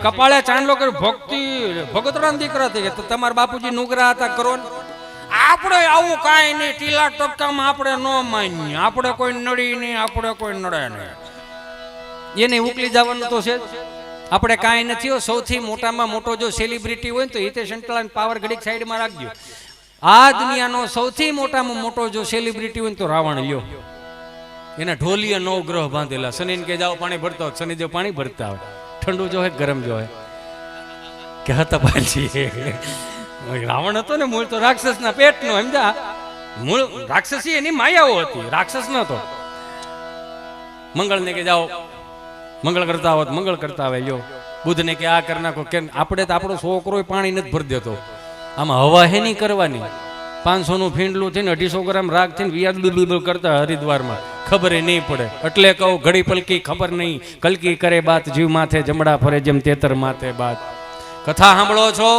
કપાળે ચાંદલો કરી ભક્તિ ભગતરામ દીકરા થઈ ગયા. તો તમારા બાપુજી નુગરા હતા કરો ને. આપણે આવું કાંઈ નહીં, ટીલા ટપકામાં આપણે ન માનીએ, આપણે કોઈ નડી નહીં, આપણે કોઈ નડે નહીં, એને ઉકલી જવાનું તો છે. આપણે કાંઈ નથી. સૌથી મોટામાં મોટો જો સેલિબ્રિટી હોય ને તો હિતેશ અંટાળા પાવર ઘડીક સાઈડમાં રાખજો. આ દુનિયાનો સૌથી મોટામાં મોટો જો સેલિબ્રિટી હોય ને તો રાવણ લ્યો. એના ઢોલીએ 9 ગ્રહ બાંધેલા. શનિને કે જાઓ પાણી ભરતા હોય, શનિદેવ પાણી ભરતા હોય. ઠંડુ જો હે ગરમ જો હે કે હતા પાછી. રાવણ હતો ને મૂળ તો રાક્ષસના પેટનો, સમજા. મૂળ રાક્ષસી એની માયાઓ હતી, રાક્ષસ ન હતો. મંગળને કે જાઓ મંગળ કરતા હોત, મંગળ કરતા આવે લ્યો. બુધને કે આ કરી નાખો. કે આપણે તો આપણો છોકરો પાણી નથી ભરી દેતો. આમાં હવા હે નહીં કરવાની. 500 નું ફીંડલું થઈને 250 ગ્રામ રાગ થઈને વિયાદ કરતા હરિદ્વારમાં ખબર નહીં પડે. એટલે કહું ઘડી પલકી ખબર નહીં, કલકી કરે બાત જીવ માથે જમડા ફરે જેમ તેતર માથે બાત. કથા સાંભળો છો?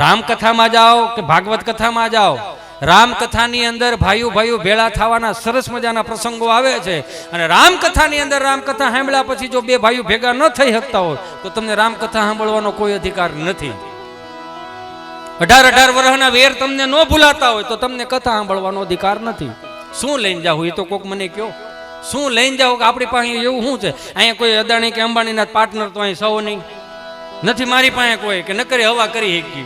રામકથામાં જાઓ કે ભાગવત કથામાં જાઓ, રામકથાની અંદર ભાઈઓ ભેળા થવાના સરસ મજાના પ્રસંગો આવે છે. અને રામકથાની અંદર રામકથા સાંભળ્યા પછી જો 2 ભાઈઓ ભેગા ન થઈ શકતા હોય તો તમને રામકથા સાંભળવાનો કોઈ અધિકાર નથી. 18 વર્ષના વેર તમને ન ભૂલાતા હોય તો તમને કથા સાંભળવાનો અધિકાર નથી. શું લઈને જાવ એ તો કોક મને કયો. શું લઈને જાવ કે આપણી પાસે એવું શું છે? અહીંયા કોઈ અદાણી કે અંબાણીના પાર્ટનર તો અહીં સૌ નહીં નથી. મારી પાસે કોઈ કે નકરી હવા કરી શકી.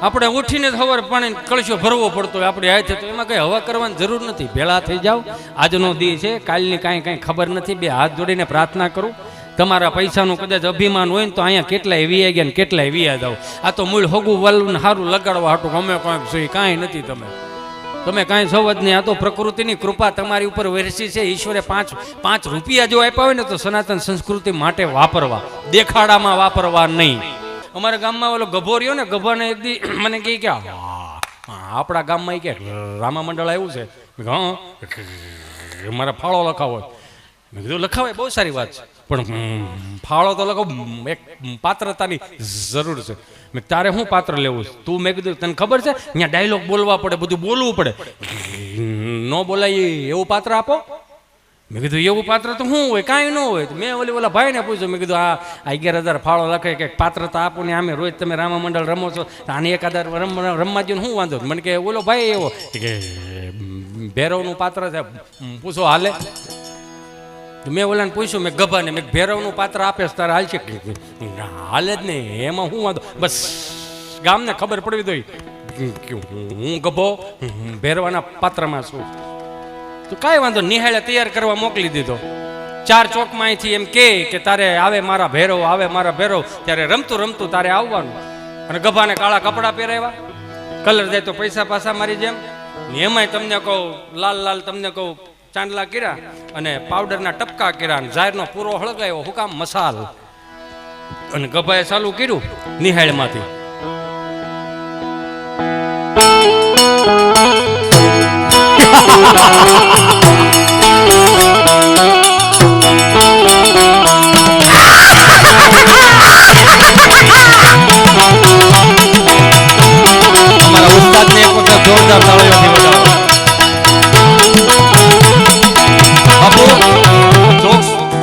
આપણે ઉઠીને જ હવાર પાણી કળશો ભરવો પડતો હોય આપણે હાથે, તો એમાં કઈ હવા કરવાની જરૂર નથી. ભેળા થઈ જાવ. આજનો દી છે, કાલની કાંઈ ખબર નથી. 2 હાથ જોડીને પ્રાર્થના કરું. તમારા પૈસાનું કદાચ અભિમાન હોય ને તો અહીંયા કેટલાય વીયા ગયા ને કેટલાય વીયા જાવ. આ તો મૂળ હગું વલને સારું લગાડવા હાટું અમે કંઈક જોઈ કાંઈ નથી. તમે કાંઈ સૌ જ નહીં. આ તો પ્રકૃતિની કૃપા તમારી ઉપર વરસી છે. ઈશ્વરે 5 રૂપિયા જો આપ્યા હોય ને તો સનાતન સંસ્કૃતિ માટે વાપરવા, દેખાડામાં વાપરવા નહીં. અમારા ગામમાં ઓલો ગભો રહ્યો ને, ગભાને એક દી મને કહે કે આપણા ગામમાં કે રામા મંડળ આવ્યું છે. હા, મારા ફાળો લખાવો. મેં કીધું લખાવે, બહુ સારી વાત છે, પણ ફાળો તો લખો, એક પાત્રતાની જરૂર છે. મેં તારે શું પાત્ર લેવું છે તું? મેં કીધું તને ખબર છે અહીંયા ડાયલોગ બોલવા પડે, બધું બોલવું પડે, ન બોલાય એવું પાત્ર આપો. મેં કીધું એવું પાત્ર તો શું હોય? કાંઈ ન હોય. મેં ઓલા ભાઈને પૂછ્યું. મેં કીધું આ 11,000 ફાળો લખે કે પાત્રતા આપો ને, આમે રોજ તમે રામા મંડળ રમો છો, આને 1,000 રમવા જો શું વાંધો? મને કે ઓલો ભાઈ એવો કે ભૈરવનું પાત્ર છે, પૂછો હાલે? મેં ઓલાને પૂછ્યું, મેં ગભાને, મેં ભૈરવનું પાત્ર આપે તારે હાલ છે? હાલે જ નહીં, એમાં શું વાંધો? બસ ગામને ખબર પડવી દઈ હું ગભો ભૈરવાના પાત્રમાં છું. તો કાંઈ વાંધો, નિહાળે તૈયાર કરવા મોકલી દીધો. 4 ચોકમાં અહીંથી એમ કે તારે આવે મારા ભૈરવ, આવે મારા ભૈરવ, ત્યારે રમતું રમતું તારે આવવાનું. અને ગભાને કાળા કપડાં પહેરાવ્યા, કલર જાય તો પૈસા પાછા મારી જેમ. એમાંય તમને કહું લાલ તમને કહું ચાંદલા કર્યા અને પાવડરના ટપકા કર્યા અને ઝારનો પૂરો હળગાયો. હું કામ? મસાલ. અને ગભાએ ચાલુ કર્યું નિહાળમાંથી. અમારા ઉસ્તાદને એક વખત જોરદાર તાળીઓથી બજાવો.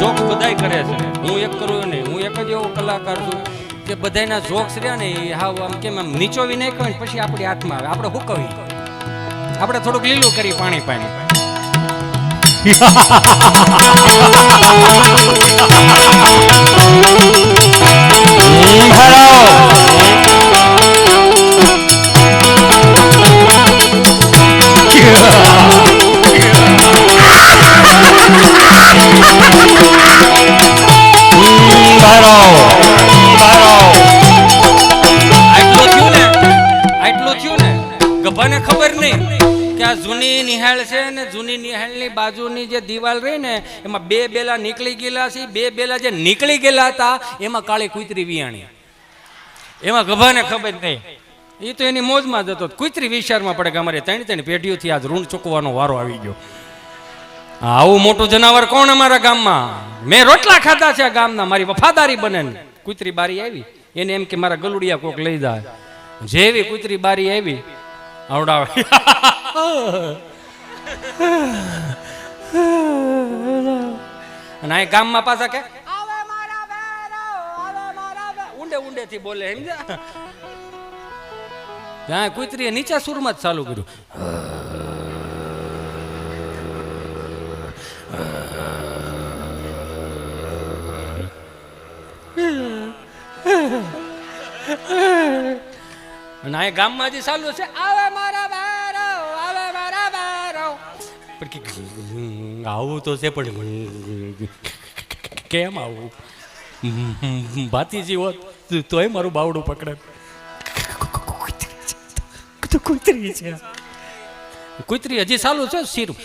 જોક્સ બધાય કરે છે, હું એક કરું નહીં. હું એક જ એવો કલાકાર છું કે બધાના જોક્સ રહ્યા ને હાવ આમ કેમ આમ નીચોવી નહીં કહે પછી આપણી હાથમાં આવે. આપણે હુકવી, આપણે થોડુંક લીલું કરી પાણી પાણી. ગભાને ખબર નહીં કે આ જૂની નિહાળ છે ને, જૂની નિહાળની બાજુની જે દિવાલ રહી ને એમાં 2 બેલા નીકળી ગયેલા છે. 2 બેલા જે નીકળી ગયેલા હતા એમાં કાળી કૂતરી વિયાણી. એમાં ગભાને ખબર નહીં. એ તો એની મોજમાં જતો. કૂતરી વિચારમાં પડે કે અમારે 3 પેઢીઓથી આજ ઋણ ચૂકવાનો વારો આવી ગયો. આવું મોટું જનાવર કોણ અમારા ગામમાં? મેં રોટલા ખાધા છે આ ગામના. મારી વફાદારી બને ને કૂતરી બારી આવી, એને એમ કે મારા ગલુડિયા કોક લઈ જાય. જેવી કૂતરી બારી આવી આવડાવે અને આ ગામમાં પાછા કે ઊંડે ઊંડેથી બોલે સમજ્યા. ત્યાં કુતરીએ નીચા સુરમાં જ ચાલુ કર્યું. અને આ ગામમાં જે ચાલુ છે આવે મારા બારો આવે મારા બારો, પણ આવું તો છે પણ કેમ આવું? ભાતીજી હોત તોય મારું બાવડું પકડે. કુતરી છે, કુતરી હજી ચાલુ છે. શીરું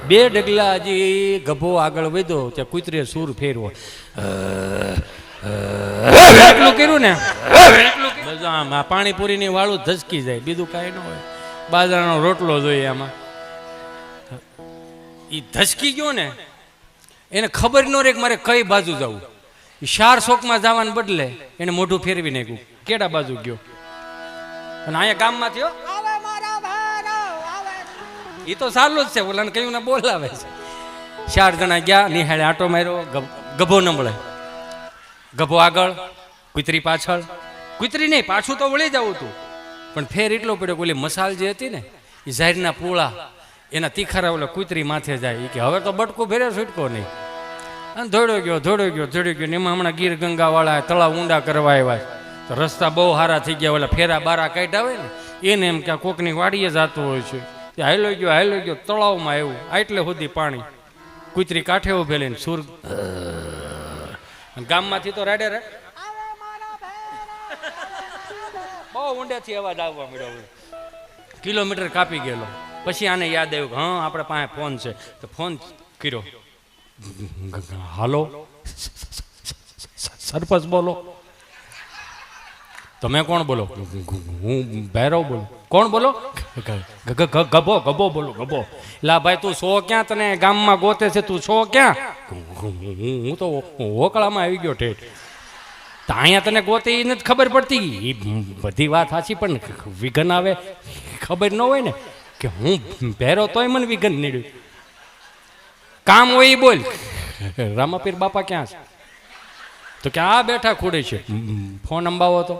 બે ડગલા હજી ગભો આગળ વધ્યો ત્યાં કુતરીએ સૂર ફેરવો. એટલું કર્યું ને આમ પાણીપુરીની વાળું ધસકી જાય, બીજું કાંઈ ન હોય. બાજરાનો રોટલો જોઈએ આમાં. એ ધસકી ગયો ને એને ખબર ન રહે કે મારે કઈ બાજુ જવું. શાર શોકમાં જવાને બદલે એને મોઢું ફેરવી નાખ્યું કેડા બાજુ ગયો. અને અહીંયા ગામમાં થયો એ તો સારું જ છે, ઓલાને કયું ને બોલાવે છે. 4 જણા ગયા, નિહાળે આટો માર્યો, ગભો ન મળે. ગભો આગળ, કુતરી પાછળ. કુતરી નહીં, પાછું તો વળી જવું હતું, પણ ફેર એટલો પડ્યો કે ઓલી મસાલ જે હતી ને એ ઝાડના પૂળા એના તીખારા ઓલા કુતરી માથે જાય. કે હવે તો બટકું ફેરે છૂટકો નહીં. અને દોડ્યો ગયો ને એમાં હમણાં ગીર ગંગા વાળા તળાવ ઊંડા કરવા આવ્યા તો રસ્તા બહુ સારા થઈ ગયા. ઓલા ફેરા બારા કાઢ્યા હોય ને એને એમ કે કોકની વાડીએ જતું હોય છે. હાલો ગયો તળાવમાં આવ્યું, આટલે સુધી પાણી. કુતરી કાંઠે ઉભેલી સુર ગામમાંથી તો રાડે રે બહુ ઊંડેથી અવાજ આવવા મળ્યો. કિલોમીટર કાપી ગયેલો. પછી આને યાદ આવ્યું કે હા આપણે પાસે ફોન છે, તો ફોન કર્યો. હાલો સરપંચ બોલો. તમે કોણ બોલો? હું ભૈરવ બોલું. કોણ બોલો? ગભો બોલો. ગભો. લા ભાઈ તું છો ક્યાં? તને ગામમાં ગોતે છે, તું છો ક્યાં? હું તો હોકળામાં આવી ગયો ઠેઠ. તો અહીંયા તને ગોતે એ નથી ખબર પડતી. એ બધી વાત સાચી, પણ વિઘન આવે ખબર ન હોય ને કે હું ભેરો તોય મને વિઘન નીડ્યું. કામ હોય એ બોલ. રામાપીર બાપા ક્યાં છે? તો કે આ બેઠા ખૂડે છે. ફોન અંબાવો તો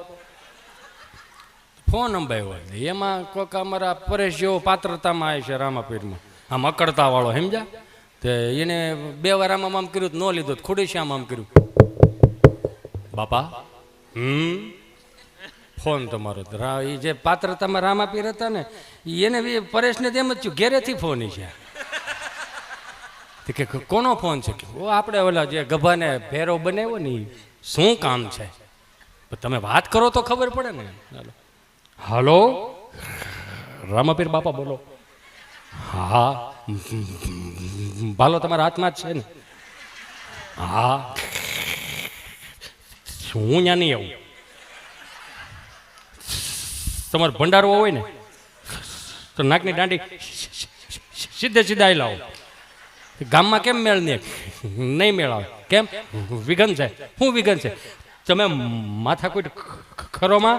ફોન અંબાવ્યો. એમાં કોઈક અમારા પરેશ જેવો પાત્રતામાં આવે છે રામાપીરમાં, આમ અકડતા વાળો સમજા. તે એને 2 વાર આમ કર્યું ન લીધું, ખૂડે છે આમ કર્યું. બાપા ફોન તમારો. એ જે પાત્રતામાં રામાપીર હતા ને એને પરેશને તેમ જ થયું ઘેરેથી ફોન છે. કે કોનો ફોન છે? કે ઓ આપણે ઓલા જે ગભાને ભેરો બનાવ્યો ને શું કામ છે? તમે વાત કરો તો ખબર પડે ને. હાલો રામાપીર બાપા બોલો. હા ભાલો તમારા હાથમાં જ છે ને? હા હું ત્યાં નહીં આવું. તમારો ભંડારો હોય ને તો નાકની દાંડી સીધા લાવો. ગામમાં કેમ મેળ નહીં મેળાવે? કેમ? વિઘન છે. શું વિઘન છે? તમે માથાકૂટ ખરોમાં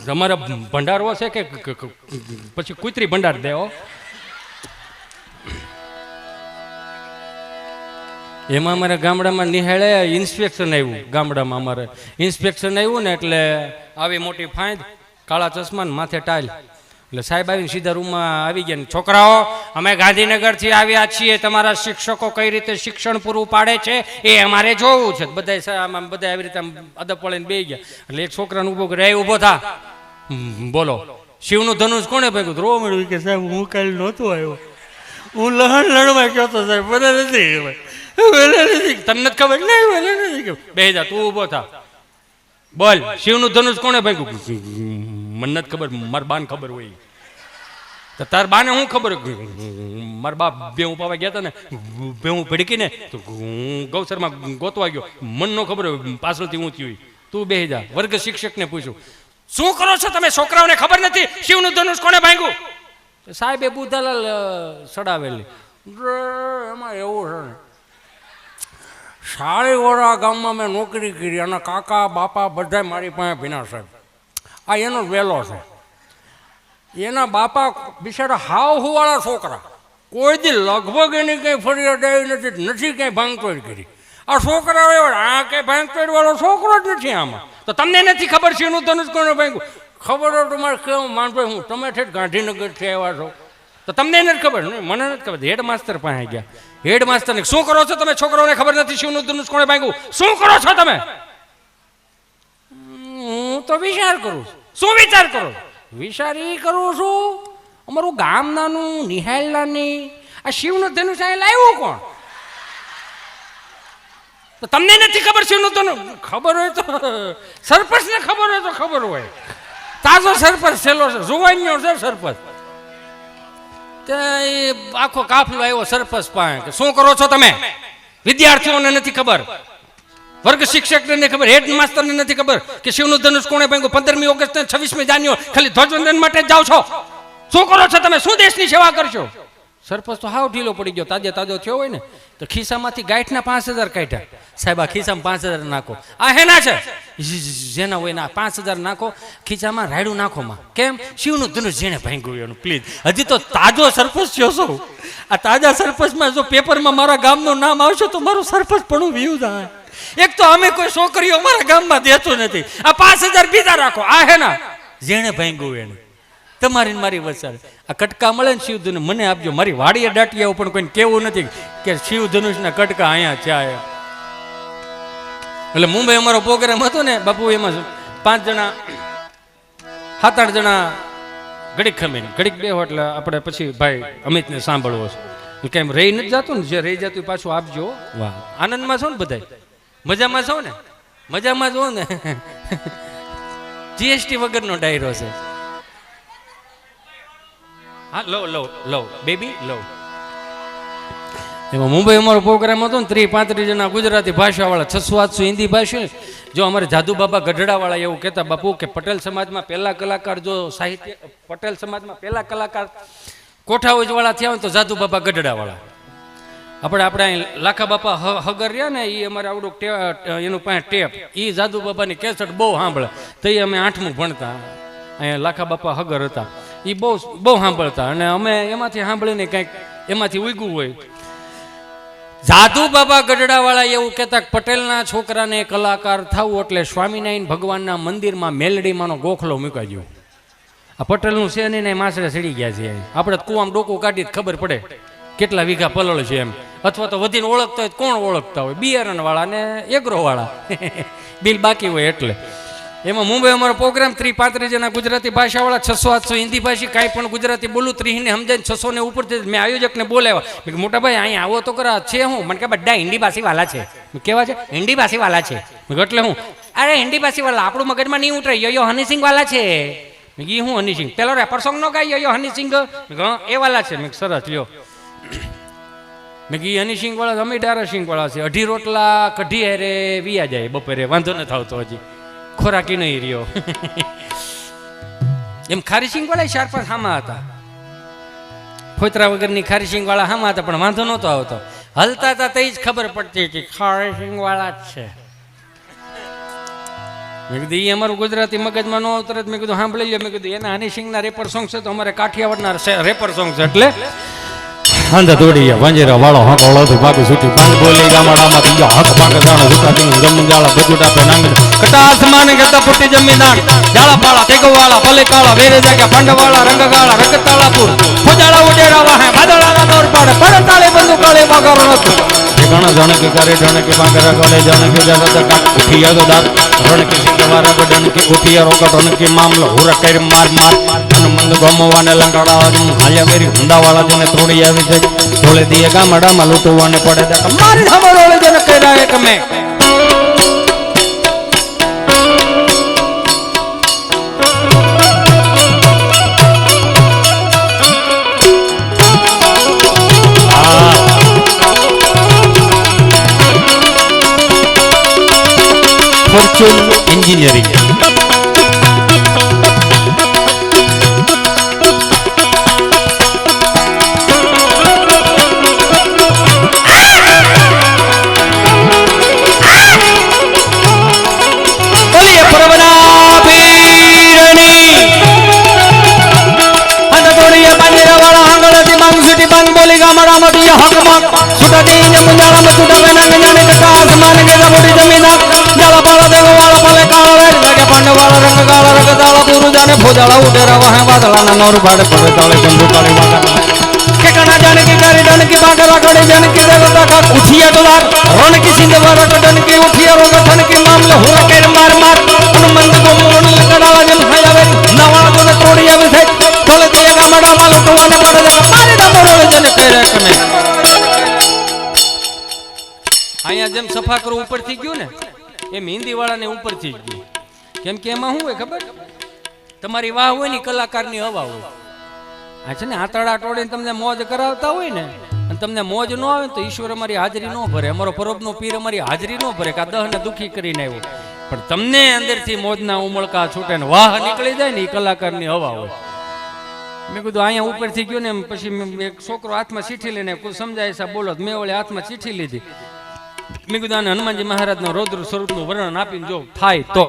તમારા ભંડારો છે કે પછી કુતરી ભંડાર દેવો? એમાં અમારા ગામડામાં નિહાળે ઇન્સ્પેક્શન આવ્યું. ગામડામાં અમારે ઇન્સ્પેક્શન આવ્યું ને એટલે આવી મોટી ફાંદ, કાળા ચશ્મા ને માથે ટાઈલ. એટલે સાહેબ આવીને સીધા રૂમમાં આવી ગયા. છોકરાઓ અમે ગાંધીનગરથી આવ્યા છીએ, તમારા શિક્ષકો કઈ રીતે શિક્ષણ પૂરું પાડે છે એ અમારે જોવું છે. બધા આવી રીતે અદબ પડીને બેસી ગયા. એટલે એક છોકરાને ઊભો કરે, ઊભો થા, બોલો શિવનું ધનુષ કોને ભાગ્યું? રોવા મળ્યું કે સાહેબ હું કાલે નહોતો આવ્યો, હું લણમાં ગયો હતો સાહેબ, મને નથી ખબર. તમને નથી ખબર? નહીં બેસી જા, તું ઊભો થા, બોલ શિવનું ધનુષ કોને ભાગ્યું? મને નથી ખબર, મારા બાને ખબર હોય. તો તાર બાને શું ખબર? મારા બાપ ભેહું પાવા ગયા હતા ને, ભેહું ભડકીને તો હું ગૌસરમાં ગોતવા ગયો, મન ન ખબર હોય પાછળથી ઊંચી હોય. તું બેસી જા. વર્ગ શિક્ષકને પૂછ્યું, શું કરો છો તમે? છોકરાઓને ખબર નથી શિવનું ધનુષ કોને ભાંગ્યું? સાહેબે બુધાલાલ સડાવેલી. એમાં એવું છે ને, શાળીવાળા ગામમાં મેં નોકરી કરી અને કાકા બાપા બધા મારી પાસે ભીના સાહેબ. આ એનો વેલો છે. એના બાપા બિચારા હાવ હુવાળા છોકરા, કોઈ દી લગભગ એની કંઈ ફરિયાદ આવી નથી કંઈ ભાંગતોડ કરી. આ છોકરા આ કંઈ ભાંગતોડ વાળો છોકરો જ નથી આમાં. તો તમને નથી ખબર છે એનું ધનુષ કોને ભાંગ્યું? ખબર હોય તમારે કેવું માનતો હું તમે ઠેઠ ગાંધીનગરથી આવ્યા છો તો તમને નથી ખબર ને? મને નથી ખબર. હેડ માસ્તર પાસે ગયા. હેડ માસ્તરને શું કરો છો તમે? છોકરાઓને ખબર નથી શિવનું ધનુષ કોણે ભાંગ્યું? શું કરો છો તમે? હું તો વિચાર કરું છું. શું વિચાર કરો? વિચાર એ કરું છું અમારું ગામ નાનું નિહાલ નાની આ શિવનું ધનુષ અહીં લાવ્યું કોણ? તો તમને નથી ખબર શિવનું ધનુષ? ખબર હોય તો સરપંચને ખબર હોય તો ખબર હોય. તાજો સરપંચ છેલ્લો છે, જુવાનીઓ છે સરપંચ. તે આખો કાફલો આવ્યો સરપંચ પાસે કે શું કરો છો તમે? વિદ્યાર્થીઓને નથી ખબર, વર્ગ શિક્ષકને નથી ખબર, હેડ માસ્ટરને નથી ખબર કે શિવનું ધનુષ કોણે ભાંગ્યું? 15મી ઓગસ્ટ ને 26મી જાન્યુઆરી ખાલી ધ્વજવંદન માટે જ જાઓ છો. શું કરો છો તમે? શું દેશની સેવા કરશો? સરપંચ તો હાવ ઢીલો પડી ગયો. તાજો થયો હોય ને તો ખિસ્સામાંથી ગાંઠના 5000 કાઢ્યા. સાહેબ આ ખિસ્સામાં 5000 નાખો. આ હેના છે જેના હોય ના 5000 નાખો ખિસ્સામાં, રાયડું નાખો માં. કેમ? શિવનું ધનુષ જેને ભાંગ્યું એનું. પ્લીઝ, હજી તો તાજો સરપંચ થયો છો. આ તાજા સરપંચમાં જો પેપરમાં મારા ગામનું નામ આવશે તો મારું સરપંચ પણ વ્યૂ જાય. એક તો અમે કોઈ છોકરીઓ અમારા ગામમાં દેતું નથી. આ 5000 બીજા રાખો. આ હેના જેને ભાંગ્યું એને. તમારી મારી વચ્ચે આ કટકા મળે ને શિવ ધનુષ મને આપજો. મારી વાડીએ દાટી આવું પણ કોઈને કેવું નથી કે શિવ ધનુષના કટકા અહીંયા છે. એટલે મુંબઈ અમારો પ્રોગ્રામ હતો ને બાપુ, એમાં 5 જણા 7-8 જણા ઘડીક ખમીને ઘડીક બેહો એટલે આપણે પછી ભાઈ અમિતને સાંભળવો છે. કેમ રહી નથી જતું ને? જે રહી જતું પાછું આપજો. વાહ, આનંદમાં છો ને બધા? મજામાં છો ને? મજામાં છો ને? જીએસટી વગરનો ડાયરો છે. હા, લો બેબી લો. એમાં મુંબઈ અમારો પ્રોગ્રામ હતો ને 30-35 જણા ગુજરાતી ભાષાવાળા, 600-800 હિન્દી ભાષા. જો અમારે જાદુ બાબા ગઢડાવાળા એવું કહેતા બાપુ કે પટેલ સમાજમાં પહેલા કલાકાર જો સાહિત્ય, પટેલ સમાજમાં પહેલા કલાકાર કોઠાઓજવાળા થયા હોય તો જાદુ બાબા ગઢડાવાળા. આપણે અહીં લાખા બાપા હગર રહ્યા ને એ અમારે આવડું એનું પાસે ટેપ, એ જાદુ બાબાની કેસેટ બહુ સાંભળે. તો એ અમે 8મું ભણતા, અહીંયા લાખા બાપા હગર હતા, એ બહુ સાંભળતા અને અમે એમાંથી સાંભળીને કંઈક એમાંથી ઉગ્યું હોય. જાદુ બાબા ગઢડાવાળા એવું કહેતા કે પટેલના છોકરાને કલાકાર થવું એટલે સ્વામિનારાયણ ભગવાનના મંદિરમાં મેલડીમાંનો ગોખલો મૂકાજો. આ પટેલનું છે નહીં ને માસડે સડી ગયા છે. આપણે કુવામાં ડોકું કાઢી ખબર પડે કેટલા વીઘા પલળ છે એમ. અથવા તો વધીને ઓળખતા હોય કોણ ઓળખતા હોય? બિયારણ વાળા ને એગ્રો વાળા બિલ બાકી હોય એટલે. એમાં મુંબઈ અમારો પ્રોગ્રામ 30-35 જણા ગુજરાતી ભાષાવાળા, 600-800 હિન્દી ભાષી. કાંઈ પણ ગુજરાતી બોલું 30 ને સમજાય 600 ને ઉપરથી. મેં આયોજકને બોલાવ્યા, મેં મોટા ભાઈ અહીંયા આવો તો કરા છે હું? મને કે બધા હિન્દી ભાષી વાલા છે. કેવા છે? હિન્દી ભાષી વાલા છે. એટલે હું અરે હિન્દી ભાષી વાલા આપણું મગજમાં નહીં ઉતરે. યો હનીસિંગ વાલા છે. મેં કી હું હનીસિંગ પેલો રેપર સોંગ નો ગાય યો હનીસિંગ એ વાલા છે. મેં સરસ લ્યો. મેં કી હનીસિંગ વાળા અમે ડારા સિંગ વાળા છે. 2.5 રોટલા કઢી હેરે વિયા જાય બપોરે, વાંધો ન થાવતો હજી ખોરાકી નહીં રહ્યો. એમ ખારીસિંગ વાળા 4-5 હામા હતા. ફોતરા વગરની ખારીસિંગ વાળા હામા હતા પણ વાંધો નહોતો આવતો. હલતા હતા તે જ ખબર પડતી હતી ખારીસિંગ વાળા જ છે. મેં કીધું એ અમારું ગુજરાતી મગજમાં ન આવતરત. મેં કીધું સાંભળી લ્યો. મેં કીધું એના હનીસિંગના રેપર સોંગ છે તો અમારે કાઠિયાવાડના રેપર સોંગ છે. એટલે હાંધા દોડી વાંજેરા વાળો હાંકળો થી બાકી સુટી પાંચ બોલી ગામડામાં થઈ ગયા હક પાક જાણો સુકાતી ગમજાળા બજુટા પે નાંગ કટાસ માને ગતા પુટી જમીદાર જાળા પાળા તેગો વાળા ભલે કાળા વેરે જાગ્યા પાંડવાળા રંગગાળા રકતાળાપુર ખોજાળા ઉડેરા વાહે બાદળાના દોર પાડે પડતાળે બંદુ કાળે વગર નતું ઘણા જણ કે કરે જણ કે બાંગરા ગળે જણ કે જગત કાટ ઉઠિયા ગદાર રણ કે સિંગવારા ગડન કે ઉઠિયા રોગટન કે મામલો હુર કરી માર મંદ ગમવાને લંગડા હાલ્યા વેરી હુંડાવાળા જને ત્રોડી આવી છે ઢોળે દીએ ગામડામાં લૂંટવાને પડે મારી ખબર જને કર્યા એક મેં ફોર્ચ્યુન એન્જિનિયરિંગ दिया हकमान सुटा दीने मुंजाला में सुटा वेना गंजाने के कास मान के मोटी जमीना जाला पाला देव वाला पाले काला रे लगे पांडे वाला रंग दाला पूरु जाने भोजाला उडेरा वहां बादला ना नौर बाड़े पड़े ताले चंदू काली माता के कना जाने की गाड़ी डन की बागरा गड़े जन की देवता का उठिया डोला रण की सिंधवारा डन की उठिया रोग धन की मामले हुआ के मार मार मंद को मोन लगाला जन खाया नवा को तोड़िया में से तोले दिया का मड़ा मालो तो वाले पड़े मारे ना मोरे जन फेरे कने आया જેમ સફા કરો ઉપરથી ગયું ને એમ હિન્દી વાળાને ઉપરથી જ ગયું કેમ કે એમાં શું હોય ખબર તમારી વાહ હોય ને કલાકારની હવા હોય આ છે ને આતડા ટોડીને તમને મોજ કરાવતા હોય ને અને તમને મોજ ન આવે તો ઈશ્વર અમારી હાજરી ન ભરે અમારો પરબનો પીર અમારી હાજરી ન ભરે કે આ દહને દુખી કરીને આવ્યો પણ તમને અંદરથી મોજના ઉમળકા છૂટે ને વાહ નીકળી જાય ને એ કલાકારની હવા હોય મેં કીધું અહીંયા ઉપરથી ગયો ને પછી એક છોકરો હાથમાં ચીઠી લઈને કોઈ સમજાય સાહેબ બોલો મેં વળે હાથમાં ચીઠી લીધી મેં કીધું આને હનુમાનજી મહારાજના રૌદ્ર સ્વરૂપનું વર્ણન આપીને જો થાય તો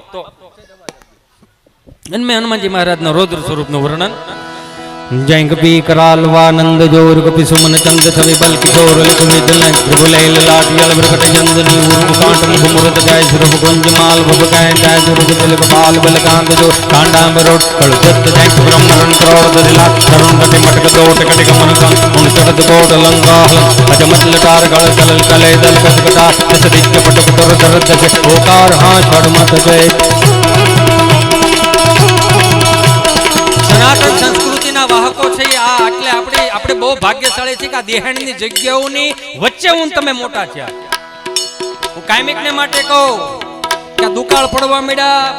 અને મેં હનુમાનજી મહારાજના રૌદ્ર સ્વરૂપનું વર્ણન जय कपी करालवानंद जोर कपि सुमन चंद छवि बल किशोर लिख मिथिल त्रिभुलैल लाटियल प्रकट चंदनी उर्म कांट मुख मुरत जय सुरभ कुंज माल भव कै जय सुरभ तिलक बाल बलकांत जो कांडांबरोट कलुचत जय ब्रह्मरण क्रोध दिला तरुण कटि मटक दोट कटि गमन कं उन चटत कोट लंका अजमत लकार गल कलल कले दल कसकटा दस दिक्क पटक तर दर दश ओकार हां छड़ मत जय સનાતન સંસ્કૃતિના વાહકો છે આ એટલે આપણે બહુ ભાગ્યશાળી છે કે આ દેહાણની જગ્યાઓની વચ્ચે હું તમે મોટા છે હું કાયમિકને માટે કહું કે દુકાળ પડવા મળ્યા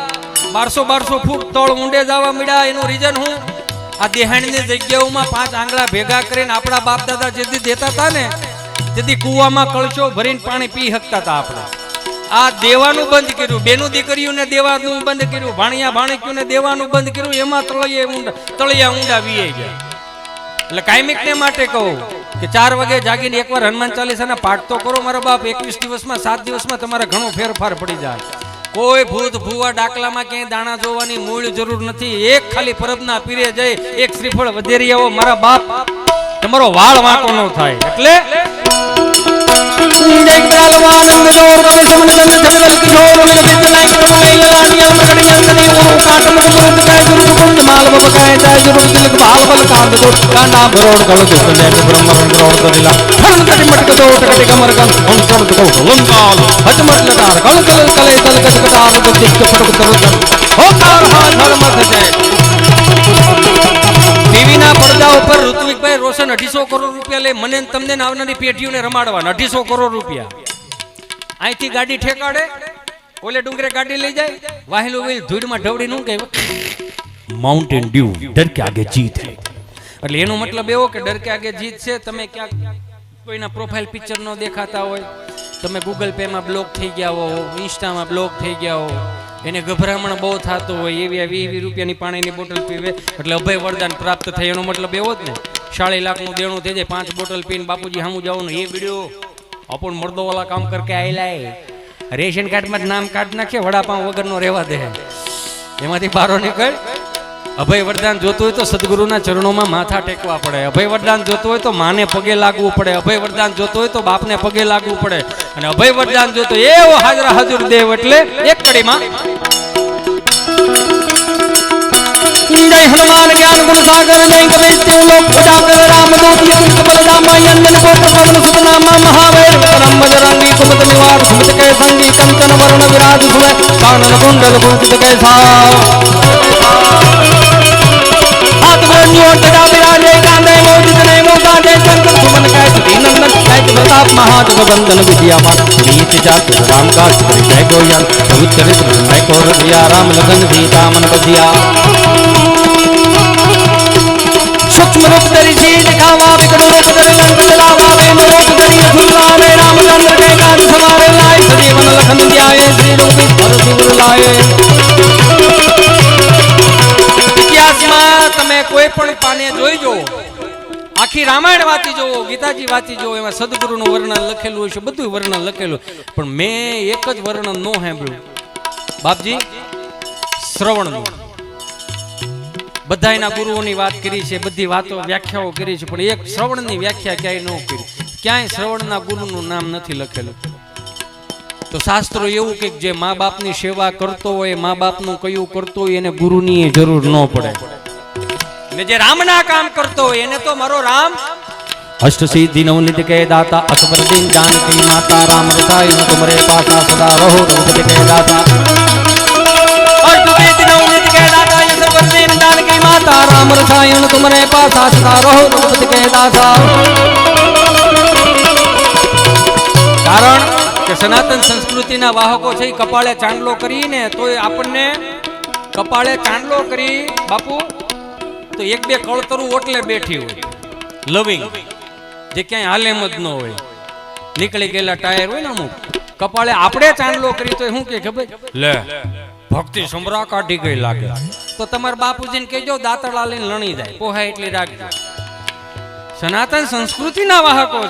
1200 ફૂટ તળ ઊંડે જવા મળ્યા એનું રીઝન હું આ દેહાણની જગ્યાઓમાં 5 આંગળા ભેગા કરીને આપણા બાપ દાદા જેથી દેતા હતા ને તેથી કૂવામાં કળશો ભરીને પાણી પી શકતા હતા આપણે આ દેવાનું બંધ કર્યું બેનું દીકરીઓને દેવાનું બંધ કર્યું ભાણિયા ભાણિકીઓને દેવાનું બંધ કર્યું એમાં તળિયા ઊંડા વીએ ગયા એટલે કાયમિકને માટે કહું કે 4 વાગે જાગીને એકવાર હનુમાન ચાલીસાના પાઠ તો કરો મારા બાપ 21 દિવસમાં 7 દિવસમાં તમારે ઘણો ફેરફાર પડી જાય કોઈ ભૂત ભૂવા ડાકલામાં ક્યાંય દાણા જોવાની મૂળ જરૂર નથી એક ખાલી પરબના પીરે જઈ એક શ્રીફળ વધેરી આવો મારા બાપ તમારો વાળ વાંકો ન થાય એટલે ટીવીના પડદા ઉપર ઋત્વિકભાઈ રોશન 250 કરોડ રૂપિયા લે મને તમને આવનારી પેઢીઓને રમાડવા 250 કરોડ રૂપિયા અહીંથી ગાડી ઠેકાડે ઓલે ડુંગરે ગાડી લઈ જાય વાહેલું વેલ ધૂળમાં ઢવડી નું કે માઉન્ટેન ડ્યુ ડર કે આગે જીત હે એટલે એનો મતલબ એવો કે ડર કે આગે જીત છે તમે ક્યાંક કોઈના પ્રોફાઇલ પિક્ચર નો દેખાતા હોય તમે ગૂગલ પે માં બ્લોક થઈ ગયા હો ઇન્સ્ટામાં બ્લોક થઈ ગયા હો એને ગભરામણ બહુ થતું હોય એવી 20 રૂપિયાની પાણીની બોટલ પીવે એટલે અભય વરદાન પ્રાપ્ત થાય એનો મતલબ એવો જ ને 40 લાખનું દેણું થઈ જાય 5 બોટલ પીને બાપુજી સામું જવાનું એ વિડીયો अपन मर्दों वाला काम करके आयला है रेशन कार्ड में नाम काट नाखे वडापाव वगर नो रेवा दे एमांथी बारो निकळ अभय वरदान जोतुं होय तो सद्गुरुना चरणों में माथा टेकवा पड़े अभय वरदान जोतुं होय तो माने पगे लागवू पड़े अभय वरदान जोतुं होय तो बापने पगे लागवू पड़े अने अभय वरदान जोतो एवो हाजरा हाजुर देव એટલે એક કડીમાં जय हनुमान ज्ञान गुण सागर जय कपीश लोक उजागर रामदूत यंत्र बलरामा यंजन कोट पवन सुत नामा महावीर विक्रम बजरंगी कुमत निवार सुमत के संगी कंचन वरण विराज सुबह कानन कुंडल कुंचित कैसा हाथ गोन्यों तजा विराजे कांधे मोदित नय मोदा जय शंकर सुमन कैसकी नंदन कैच प्रताप महाजग बंदन विद्यावान नीति जाति राम काज करि जय गोयन प्रभु चरित्र मैं को रघुया राम लगन सीता मन बसिया सूक्ष्म रूप धरि सी दिखावा विकट रूप धरि लंक जलावा वेम रूप धरि असुरावे रामचंद्र के काज सवारे लाए सजीवन लखन ध्याये श्री रघुपति हर सिर लाए इतिहासમાં તમે કોઈ પણ પાને જોઈજો આખી રામાયણ વાંચી જોવો ગીતાજી વાંચી જોવો એમાં સદગુરુનું વર્ણન લખેલું છે બધું વર્ણન લખેલું પણ મેં એક જ વર્ણન નો સાંભળ્યું બાપજી શ્રવણનું બધાયના ગુરુઓની વાત કરી છે બધી વાતો વ્યાખ્યાઓ કરી છે પણ એક શ્રવણની વ્યાખ્યા ક્યાંય ન કરી ક્યાંય શ્રવણના ગુરુનું નામ નથી લખેલું. તો શાસ્ત્રો એવું કે જે મા બાપની સેવા કરતો હોય, મા બાપનું કયું કરતો હોય એને ગુરુની જરૂર ન પડે. ને જે રામના કામ કરતો હોય એને તો મારો રામ અષ્ટ સિદ્ધિ નવનિધિ કે દાતા અકબર દિન જાનકી માતા રામ રસાયણ તુમરે પાસા સદા રહો રઘુપતિ કે દાતા અષ્ટ સિદ્ધિ નવનિધિ કે દાતા અકબર દિન જાનકી માતા રામ રસાયણ તુમરે પાસા સદા રહો રઘુપતિ કે દાતા. કારણ કે સનાતન સંસ્કૃતિના વાહકો છે એ કપાળે ચાંદલો કરીને તોય આપણને કપાળે ચાંદલો કરી બાપુ તો એક બે કળતરું ઓટલે બેઠી હોય લવિંગ જે ક્યાંય હાલેમ જ ન હોય, નીકળી ગયેલા ટાયર હોય ને અમુક કપાળે આપણે ચાંદલો કરી તો શું કે ખબર લે ભક્તિ સમરા કાઢી ગઈ લાગે. તો તમારા બાપુજીને કહેજો દાંતડા લઈને લણી જાય પોહા એટલી રાખજો. સનાતન સંસ્કૃતિના વાહકો છે